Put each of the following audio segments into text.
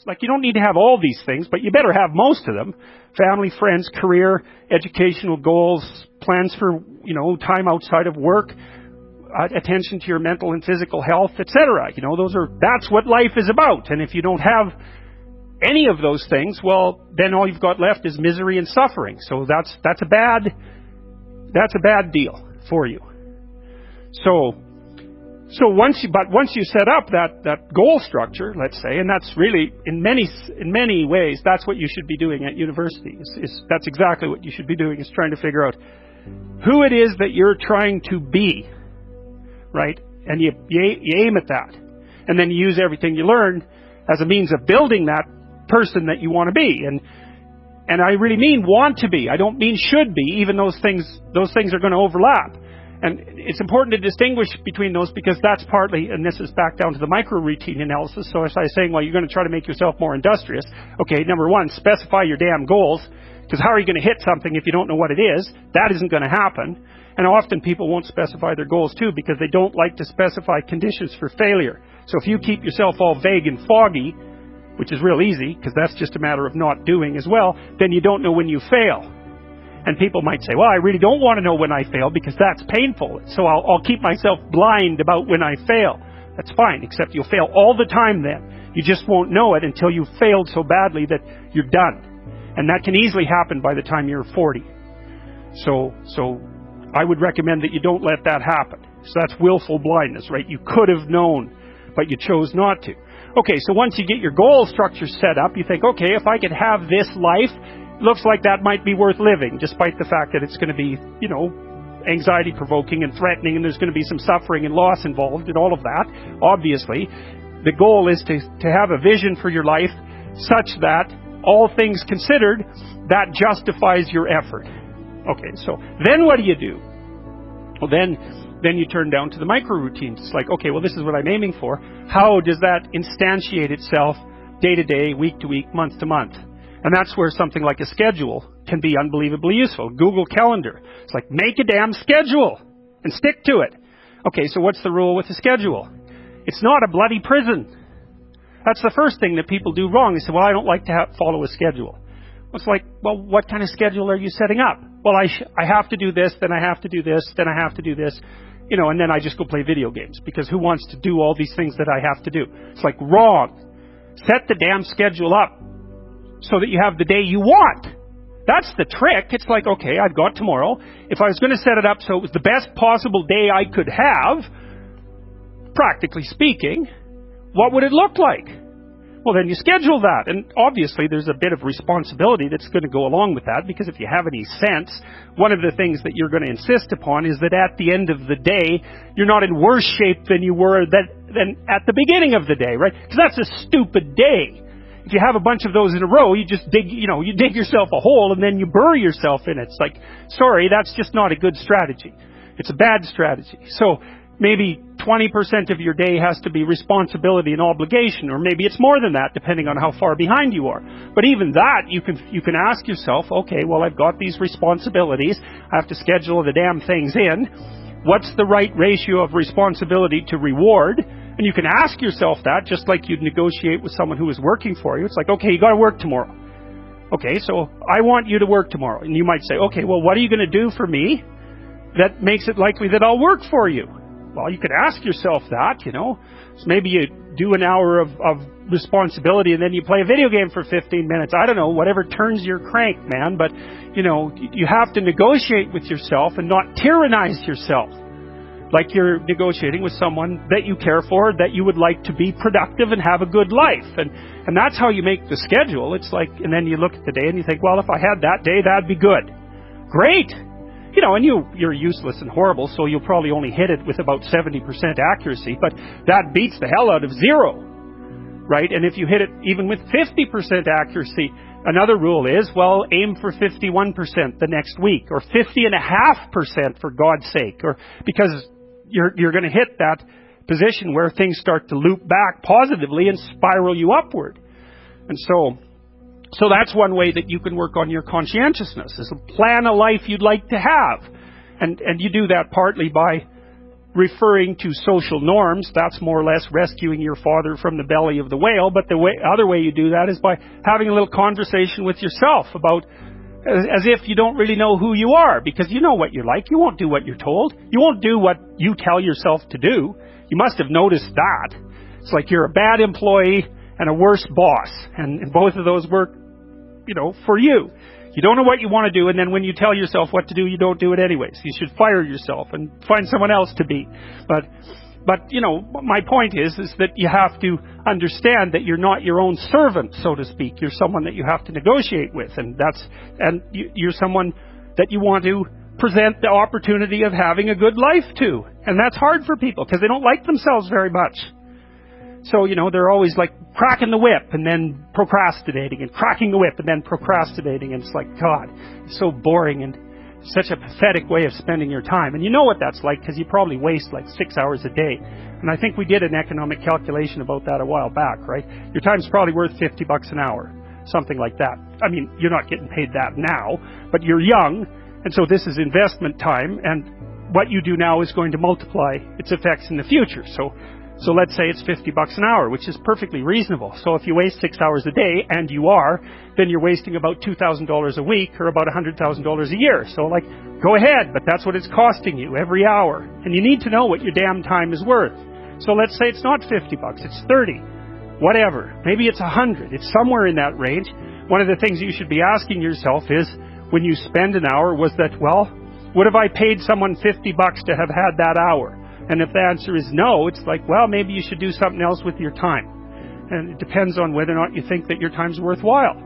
Like, you don't need to have all these things, but you better have most of them. Family, friends, career, educational goals, plans for, time outside of work, attention to your mental and physical health, etc. That's what life is about. And if you don't have any of those things, well, then all you've got left is misery and suffering. So that's a bad deal for you. So once you set up that goal structure, let's say, and that's really in many ways that's what you should be doing at university. That's exactly what you should be doing, is trying to figure out who it is that you're trying to be, right? And you aim at that, and then you use everything you learn as a means of building that person that you want to be. And I really mean want to be. I don't mean should be. Even those things are going to overlap. And it's important to distinguish between those, because that's partly, and this is back down to the micro-routine analysis. So as I was saying, well, you're going to try to make yourself more industrious. Okay, number one, specify your damn goals, because how are you going to hit something if you don't know what it is? That isn't going to happen. And often people won't specify their goals too, because they don't like to specify conditions for failure. So if you keep yourself all vague and foggy, which is real easy, because that's just a matter of not doing as well, then you don't know when you fail. And people might say, well, I really don't want to know when I fail because that's painful. So I'll keep myself blind about when I fail. That's fine, except you'll fail all the time then. You just won't know it until you've failed so badly that you're done. And that can easily happen by the time you're 40. So I would recommend that you don't let that happen. So that's willful blindness, right? You could have known, but you chose not to. Okay, so once you get your goal structure set up, you think, okay, if I could have this life, looks like that might be worth living, despite the fact that it's going to be, anxiety-provoking and threatening, and there's going to be some suffering and loss involved and all of that. Obviously, the goal is to have a vision for your life such that, all things considered, that justifies your effort. Okay, so then what do? Well, then you turn down to the micro-routines. It's like, okay, well, this is what I'm aiming for. How does that instantiate itself day to day, week to week, month to month? And that's where something like a schedule can be unbelievably useful. Google Calendar. It's like, make a damn schedule and stick to it. Okay, so what's the rule with the schedule? It's not a bloody prison. That's the first thing that people do wrong. They say, well, I don't like to follow a schedule. It's like, well, what kind of schedule are you setting up? Well, I have to do this, then I have to do this, then I have to do this, and then I just go play video games, because who wants to do all these things that I have to do? It's like, wrong. Set the damn schedule up so that you have the day you want. That's the trick. It's like, okay, I've got tomorrow. If I was going to set it up so it was the best possible day I could have, practically speaking, what would it look like? Well, then you schedule that. And obviously there's a bit of responsibility that's going to go along with that, because if you have any sense, one of the things that you're going to insist upon is that at the end of the day, you're not in worse shape than you were than at the beginning of the day, right? Because that's a stupid day. If you have a bunch of those in a row, you just dig yourself a hole and then you bury yourself in it. It's like, sorry, that's just not a good strategy. It's a bad strategy. So maybe 20% of your day has to be responsibility and obligation, or maybe it's more than that, depending on how far behind you are. But even that, you can ask yourself, okay, well, I've got these responsibilities. I have to schedule the damn things in. What's the right ratio of responsibility to reward? And you can ask yourself that, just like you'd negotiate with someone who is working for you. It's like, okay, you got to work tomorrow. Okay, so I want you to work tomorrow. And you might say, okay, well, what are you going to do for me that makes it likely that I'll work for you? Well, you could ask yourself that, So maybe you do an hour of responsibility and then you play a video game for 15 minutes. I don't know, whatever turns your crank, man. But, you have to negotiate with yourself and not tyrannize yourself. Like you're negotiating with someone that you care for, that you would like to be productive and have a good life. And that's how you make the schedule. It's like, and then you look at the day and you think, well, if I had that day, that'd be good. Great. And you're useless and horrible, so you'll probably only hit it with about 70% accuracy, but that beats the hell out of 0, right? And if you hit it even with 50% accuracy, another rule is, well, aim for 51% the next week, or 50.5% for God's sake, or because you're going to hit that position where things start to loop back positively and spiral you upward. And so that's one way that you can work on your conscientiousness, is to plan a life you'd like to have. And you do that partly by referring to social norms. That's more or less rescuing your father from the belly of the whale. But the other way you do that is by having a little conversation with yourself about, as if you don't really know who you are, because you know what you're like. You won't do what you're told. You won't do what you tell yourself to do. You must have noticed that. It's like you're a bad employee and a worse boss, and both of those work, for you. You don't know what you want to do, and then when you tell yourself what to do, you don't do it anyways. You should fire yourself and find someone else to be. But my point is that you have to understand that you're not your own servant, so to speak. You're someone that you have to negotiate with, and you're someone that you want to present the opportunity of having a good life to. And that's hard for people because they don't like themselves very much. So, they're always like cracking the whip and then procrastinating, and cracking the whip and then procrastinating. And it's like, God, it's so boring and such a pathetic way of spending your time. And you know what that's like because you probably waste like 6 hours a day. And I think we did an economic calculation about that a while back, right? Your time's probably worth $50 an hour, something like that. I mean, you're not getting paid that now, but you're young. And so this is investment time. And what you do now is going to multiply its effects in the future. So let's say it's $50 an hour, which is perfectly reasonable. So if you waste 6 hours a day, and you are, then you're wasting about $2,000 a week, or about $100,000 a year. So go ahead, but that's what it's costing you every hour. And you need to know what your damn time is worth. So let's say it's not $50, it's $30, whatever. Maybe it's $100. It's somewhere in that range. One of the things you should be asking yourself is, when you spend an hour, was that, would have I paid someone $50 to have had that hour? And if the answer is no, it's like, maybe you should do something else with your time. And it depends on whether or not you think that your time's worthwhile.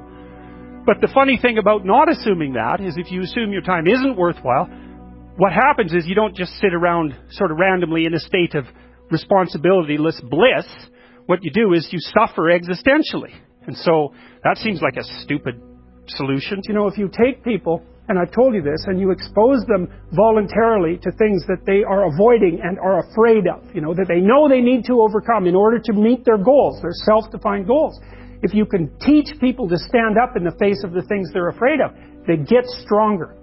But the funny thing about not assuming that is, if you assume your time isn't worthwhile, what happens is you don't just sit around sort of randomly in a state of responsibility-less bliss. What you do is you suffer existentially. And so that seems like a stupid solution. If you take people, and I've told you this, and you expose them voluntarily to things that they are avoiding and are afraid of, that they know they need to overcome in order to meet their goals, their self-defined goals. If you can teach people to stand up in the face of the things they're afraid of, they get stronger.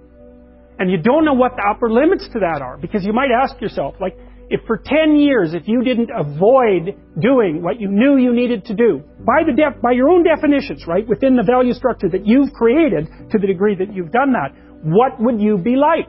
And you don't know what the upper limits to that are, because you might ask yourself, if for 10 years, if you didn't avoid doing what you knew you needed to do, by your own definitions, within the value structure that you've created, to the degree that you've done that, what would you be like?